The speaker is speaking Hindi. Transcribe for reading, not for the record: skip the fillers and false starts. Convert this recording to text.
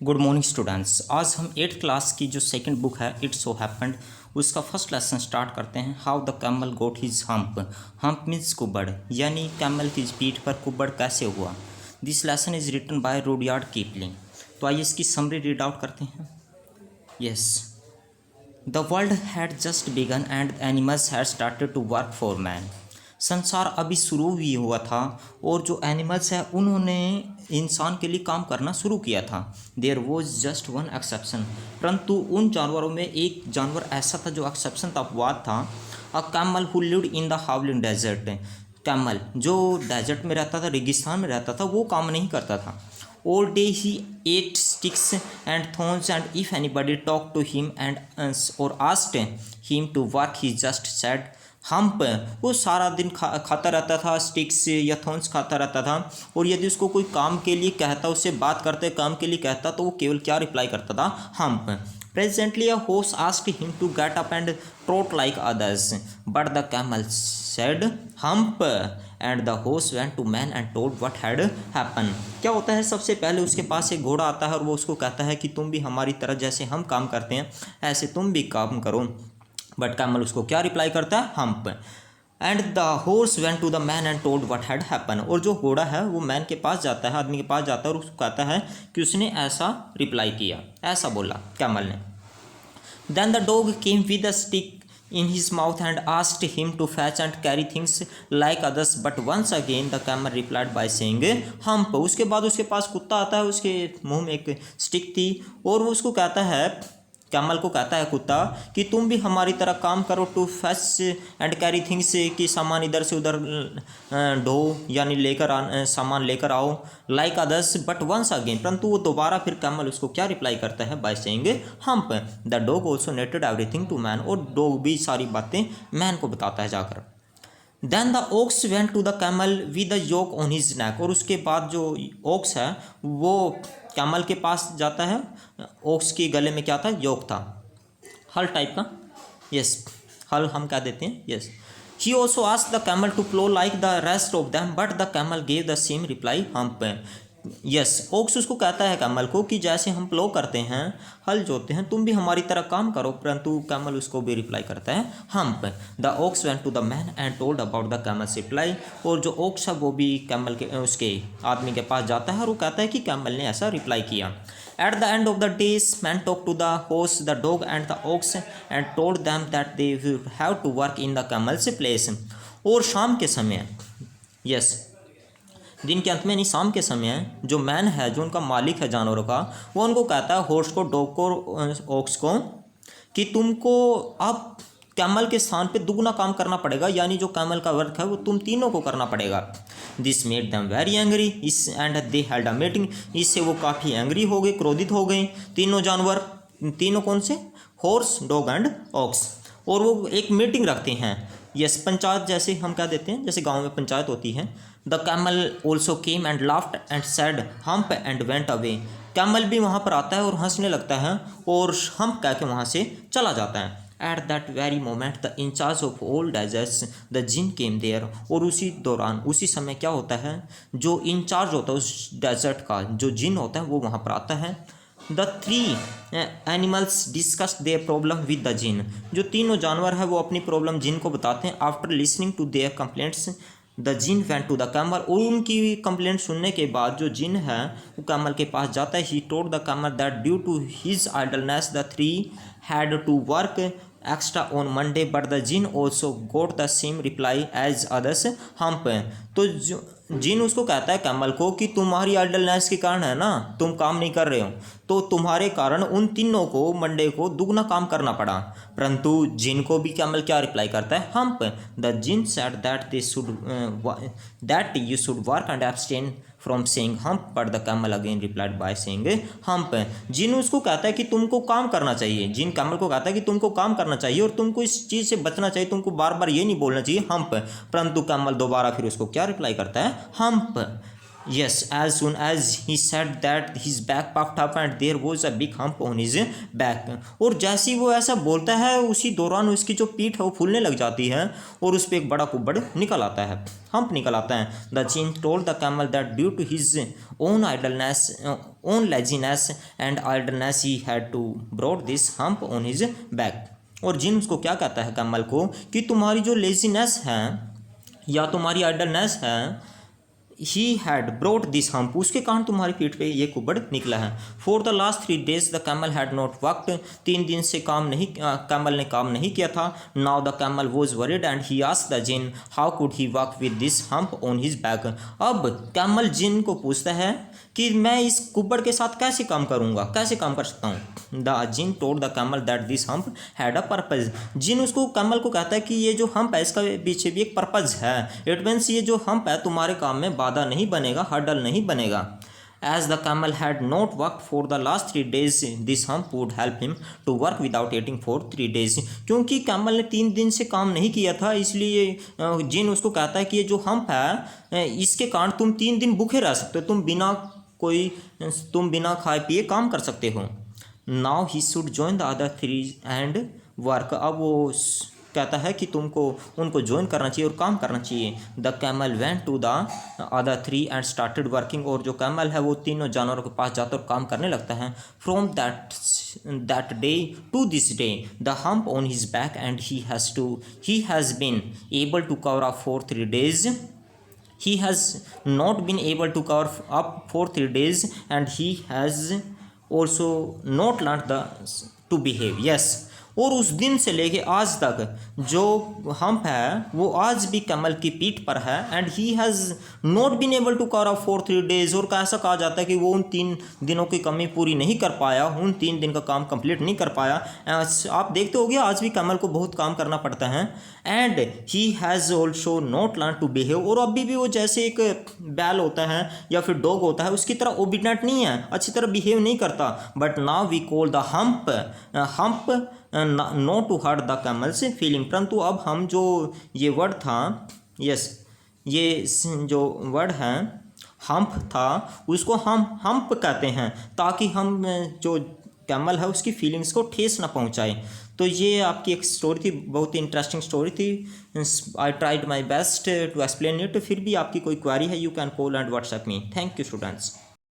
Good morning students. आज हम 8th क्लास की जो सेकंड बुक है इट सो हैपेंड उसका फर्स्ट लेसन स्टार्ट करते हैं। How the camel got his hump. Hump means कुबड़, यानी कैमल की पीठ पर कुबड़ कैसे हुआ। This lesson is written by Rudyard Kipling. तो आइए इसकी समरी रीड आउट करते हैं। Yes, the world had just begun and animals had started to work for man. संसार अभी शुरू ही हुआ था और जो एनिमल्स हैं उन्होंने इंसान के लिए काम करना शुरू किया था। There was just one exception, परंतु उन जानवरों में एक जानवर ऐसा था जो एक्सेप्शन था, अपवाद था। A camel who lived in the howling desert. Camel जो डेजर्ट में रहता था, रेगिस्तान में रहता था, वो काम नहीं करता था। All day he ate sticks and thorns, and if anybody talked to him or asked him to work, he just said hump. वो सारा दिन खाता रहता था, स्टिक्स या थॉर्न्स खाता रहता था, और यदि उसको कोई काम के लिए कहता, उससे बात करते काम के लिए कहता, तो वो केवल क्या रिप्लाई करता था, hump. Presently a horse asked him to get up and trot like others, but the camel said hump, and the horse went to man and told what had happened। क्या होता है, सबसे पहले उसके पास एक घोड़ा आता है और वो उसको कहता है कि तुम भी हमारी तरह जैसे हम काम करते हैं ऐसे तुम भी काम करो। बट कैमल उसको क्या रिप्लाई करता है, humph. And the horse went to the man and told what had happen. और जो घोड़ा है वो मैन के पास जाता है, आदमी के पास जाता है और उसको कहता है कि उसने ऐसा रिप्लाई किया, ऐसा बोला कैमल ने। Then the dog came with a stick in his mouth and asked him to fetch and carry things like others, but once again the camel replied by saying hump। उसके बाद उसके पास कुत्ता आता है, उसके मुंह में एक स्टिक थी और वो उसको कहता है, कैमल को कहता है कुत्ता, कि तुम भी हमारी तरह काम करो, to fetch and carry things, कि सामान इधर से उधर ढो यानी लेकर सामान लेकर आओ, like others, but once again, परंतु वो दोबारा फिर कैमल उसको क्या रिप्लाई करता है, by saying hump. The dog also noted everything to man. और डॉग भी सारी बातें मैन को बताता है जाकर। Then the ox went to the camel with the yoke on his neck. और उसके बाद जो ओक्स है वो कैमल के पास जाता है। ओक्स के गले में क्या था, योक था, हल टाइप का। यस, हल हम कह देते हैं। Yes, he also asked the camel to plough like the rest of them, but the camel gave the same reply, humph. Yes, ox उसको कहता है कैमल को कि जैसे हम प्लो करते हैं, हल जोतते हैं, तुम भी हमारी तरह काम करो, परंतु कैमल उसको भी रिप्लाई करता है, hump. The ox went to the man and told about the camel's reply. और जो ओक्स है वो भी कैमल के उसके आदमी के पास जाता है और वो कहता है कि कैमल ने ऐसा रिप्लाई किया। At the end of the days, man talked to the horse, the dog, and the ox, and told them that they will have to work in the camel's place। और शाम के समय, यस, दिन के अंत में नहीं, शाम के समय जो मैन है, जो उनका मालिक है जानवरों का, वो उनको कहता है, हॉर्स को, डॉग को, ऑक्स को, कि तुमको अब कैमल के स्थान पे दुगना काम करना पड़ेगा, यानी जो कैमल का वर्क है वो तुम तीनों को करना पड़ेगा। This made them very angry is and they held a meeting. इससे वो काफ़ी एंग्री हो गए, क्रोधित हो गए, तीनों जानवर, तीनों कौन से, हॉर्स, डॉग एंड ऑक्स। और वो एक मीटिंग रखते हैं। यस, पंचायत जैसे हम कह देते हैं, जैसे गाँव में पंचायत होती है। The camel also came and laughed and said hump and went away. Camel भी वहाँ पर आता है और हंसने लगता है और हम्प कह के वहाँ से चला जाता है। At that very moment the in charge of all deserts the jinn came there। और उसी दौरान, उसी समय क्या होता है, जो इंचार्ज होता है उस डेजर्ट का, जो जिन होता है, वो वहाँ पर आता है। The three animals discussed their problem with the Djinn. जो तीनों जानवर है वो अपनी प्रॉब्लम जिन को बताते हैं। After listening to their complaints the jinn went to the camel. और उनकी कंप्लेंट सुनने के बाद जो जिन है वो कैमल के पास जाता है। He told the camel that due to his idleness the three had to work extra on Monday, but the jinn also got the same reply as others, humph. तो जिन उसको कहता है कैमल को कि तुम्हारी आइडलनेस के कारण है ना, तुम काम नहीं कर रहे हो, तो तुम्हारे कारण उन तीनों को मंडे को दुगना काम करना पड़ा। परंतु जिन को भी कैमल क्या रिप्लाई करता है, hump. The Djinn said that you should work and abstain from saying hump, but the camel again replied by saying hump. Djinn उसको कहता है कि तुमको काम करना चाहिए, जिन कैमल को कहता है कि तुमको काम करना चाहिए और तुमको इस चीज़ से बचना चाहिए, तुमको बार बार ये नहीं बोलना चाहिए हम्प, परंतु कैमल दोबारा फिर उसको क्या रिप्लाई करता है, hump. Yes, as soon as he said that his back puffed up and there was a big hump on his back. और जैसे ही वो ऐसा बोलता है उसी दौरान उसकी जो पीठ है वो फूलने लग जाती है और उस पर एक बड़ा कुब्बड़ निकल आता है, हम्प निकल आता है. The Jin told the camel that due to his own idleness, own laziness and idleness he had to brought this hump on his back. और जिन उसको क्या कहता है कैमल को कि तुम्हारी जो लेजीनेस है या तुम्हारी आइडलनेस है, he had brought this hump, उसके कारण तुम्हारी पीठ पे ये कुबड़ निकला है. For the last 3 days the camel had not worked, 3 दिन से कैमल ने काम नहीं किया था. Now the camel was worried and he asked the jinn how could he work with this hump on his back. अब कैमल जिन को पूछता है कि मैं इस कुब्बड़ के साथ कैसे काम करूँगा, कैसे काम कर सकता हूँ. The Jin told the camel that this hump had a purpose. Djinn उसको कैमल को कहता है कि ये जो हम्प है इसका पीछे भी एक पर्पज है. इट मीन्स ये जो हम्प है तुम्हारे काम में बाधा नहीं बनेगा, हर्डल नहीं बनेगा. As the camel had not worked for the last 3 days, this hump would help him to work without eating for 3 days. क्योंकि कैमल ने 3 दिन से काम नहीं किया था, इसलिए जिन उसको कहता है कि ये जो हम्प है इसके कारण तुम 3 दिन भूखे रह सकते हो, तुम बिना खाए पिए काम कर सकते हो. Now he should join the other 3 and work. अब वो कहता है कि तुमको उनको ज्वाइन करना चाहिए और काम करना चाहिए. The camel went to the other 3 and started working. और जो कैमल है वो तीनों जानवरों के पास जाता और काम करने लगता है. From that day to this day the hump on his back and he has been able to cover up for 3 days. He has not been able to cover up for 3 days and he has also not learned to behave. Yes. और उस दिन से लेके आज तक जो हम्प है वो आज भी कैमल की पीठ पर है. And he has not been able to cover up for 3 days. और ऐसा कहा जाता है कि वो उन 3 दिनों की कमी पूरी नहीं कर पाया, उन 3 दिन का काम कंप्लीट नहीं कर पाया. आप देखते होगे आज भी कैमल को बहुत काम करना पड़ता है. And he has also not learn to behave. और अभी भी वो जैसे एक बैल होता है या फिर डॉग होता है उसकी तरह ओबीडेंट नहीं है, अच्छी तरह बिहेव नहीं करता. But now we call the hump no to hurt the camel's feeling. परंतु अब हम जो ये वर्ड था, यस ये जो वर्ड है हम्प था उसको हम हम्प कहते हैं ताकि हम जो कैमल है उसकी फीलिंग्स को ठेस ना पहुंचाए. तो ये आपकी एक स्टोरी थी, बहुत ही इंटरेस्टिंग स्टोरी थी. I tried my best to explain it. फिर भी आपकी कोई क्वेरी है you can call and WhatsApp me. Thank you students.